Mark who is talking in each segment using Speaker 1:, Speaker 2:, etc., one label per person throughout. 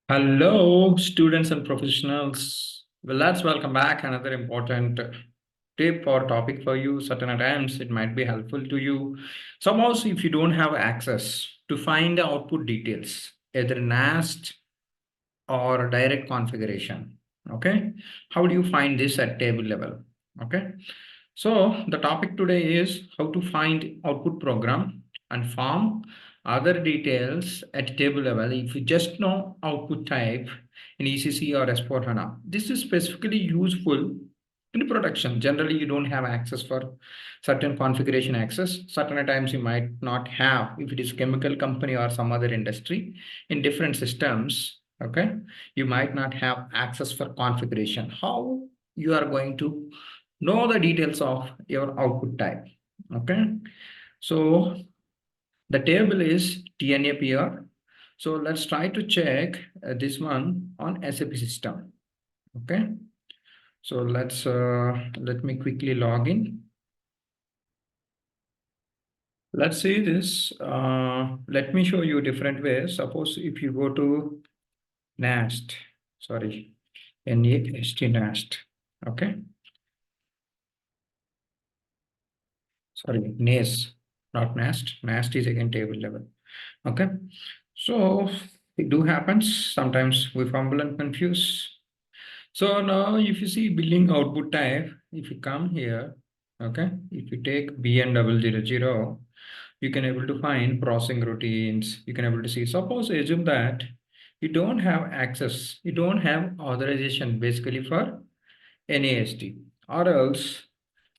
Speaker 1: Hello, students and professionals. Well, let's welcome back another important tip or topic for you. Certain times it might be helpful to you. Suppose if you don't have access to find the output details, either NAST or direct configuration. Okay, how do you find this at table level? Okay, so the topic today is how to find output program and form other details at table level if you just know output type in ECC or S4 HANA. This is specifically useful in production. Generally, you don't have access for certain configuration access. Certain times you might not have if it is chemical company or some other industry in different systems. Okay, you might not have access for configuration. How you are going to know the details of your output type? Okay, so the table is TNAPR. So let's try to check this one on SAP system. Okay, so let me quickly log in. Let's see this. Let me show you different ways. Suppose if you go to NAST, sorry, NAST NAST. Okay, sorry, NAS, not NAST. NAST is again table level. Okay, so it do happens. Sometimes we fumble and confuse. So now if you see billing output type, if you come here, okay, if you take BN000, you can able to find processing routines. You can able to see, suppose assume that you don't have access, you don't have authorization basically for NASD, or else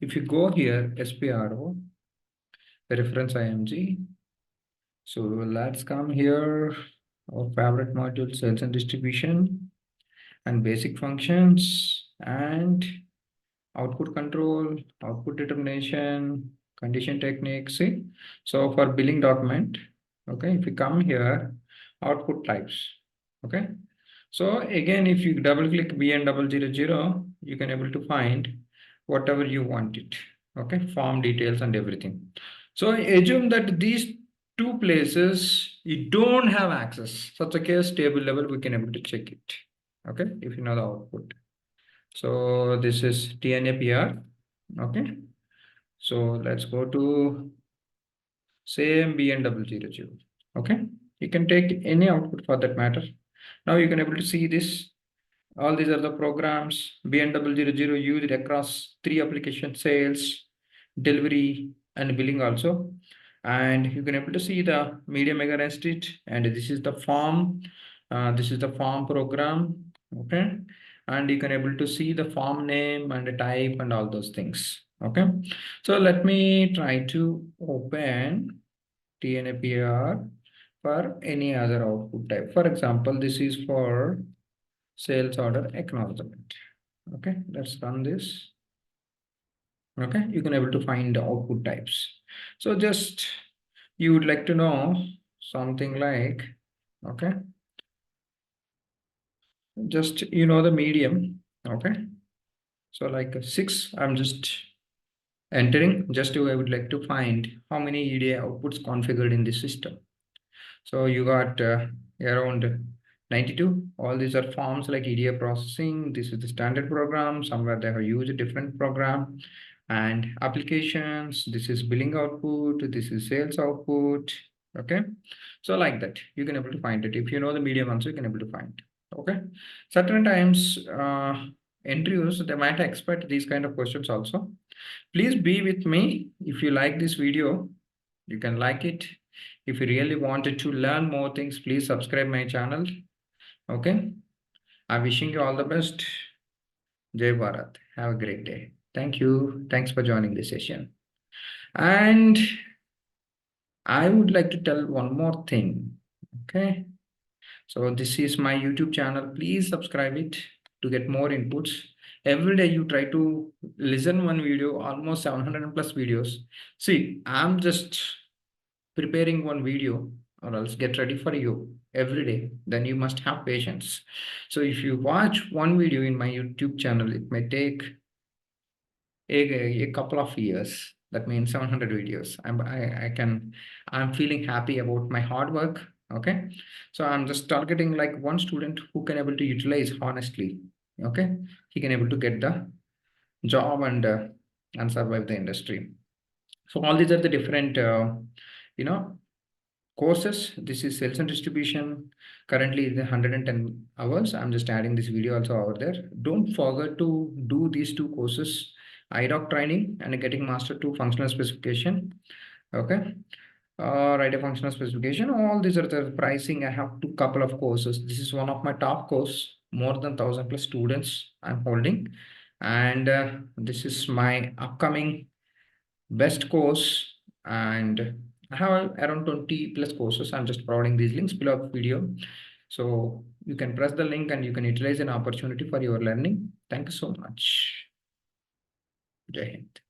Speaker 1: if you go here SPRO, the reference IMG. So let's come here, our favorite module, sales and distribution and basic functions and output control, output determination, condition techniques. See, so for billing document, okay, if you come here, output types, okay. So again, if you double click BN000, you can able to find whatever you want it, okay, form details and everything. So assume that these two places you don't have access. Such a case, table level, we can able to check it, okay, if you know the output. So this is TNAPR. Okay. So let's go to same BN000. Okay. You can take any output for that matter. Now you can able to see this. All these are the programs BN000 used across 3 application: sales, delivery, and billing also. And you can able to see the medium against it. And this is the form. This is the form program. Okay. And you can able to see the form name and the type and all those things. Okay. So let me try to open TNAPR for any other output type. For example, this is for sales order acknowledgement. Okay, let's run this. Okay, you can able to find the output types. So just you would like to know something like, okay, just you know the medium. Okay, so like 6, I'm just entering. Just I would like to find how many EDA outputs configured in this system. So you got around 92. All these are forms like EDA processing. This is the standard program. Somewhere they have used a different program. And applications. This is billing output. This is sales output. Okay. So like that, you can able to find it. If you know the medium answer, you can able to find. Okay. Certain times interviews, they might expect these kind of questions also. Please be with me. If you like this video, you can like it. If you really wanted to learn more things, please subscribe my channel. Okay. I'm wishing you all the best. Jai Bharat. Have a great day. Thank you. Thanks for joining this session. And I would like to tell one more thing. Okay. So this is my YouTube channel. Please subscribe it to get more inputs. Every day you try to listen one video, almost 700 plus videos. See, I'm just preparing one video or else get ready for you every day. Then you must have patience. So if you watch one video in my YouTube channel, it may take a couple of years. That means 700 videos. I'm feeling happy about my hard work. Okay, so I'm just targeting like one student who can able to utilize honestly. Okay, he can able to get the job and survive the industry. So all these are the different you know courses. This is sales and distribution. Currently the 110 hours. I'm just adding this video also over there. Don't forget to do these two courses, idoc training and getting master to functional specification. Okay, write a functional specification. All these are the pricing. I have two couple of courses. This is one of my top course, more than 1,000 plus students I'm holding, and this is my upcoming best course. And I have around 20 plus courses. I'm just providing these links below the video, so you can press the link and you can utilize an opportunity for your learning. Thank you so much. Jai Hind.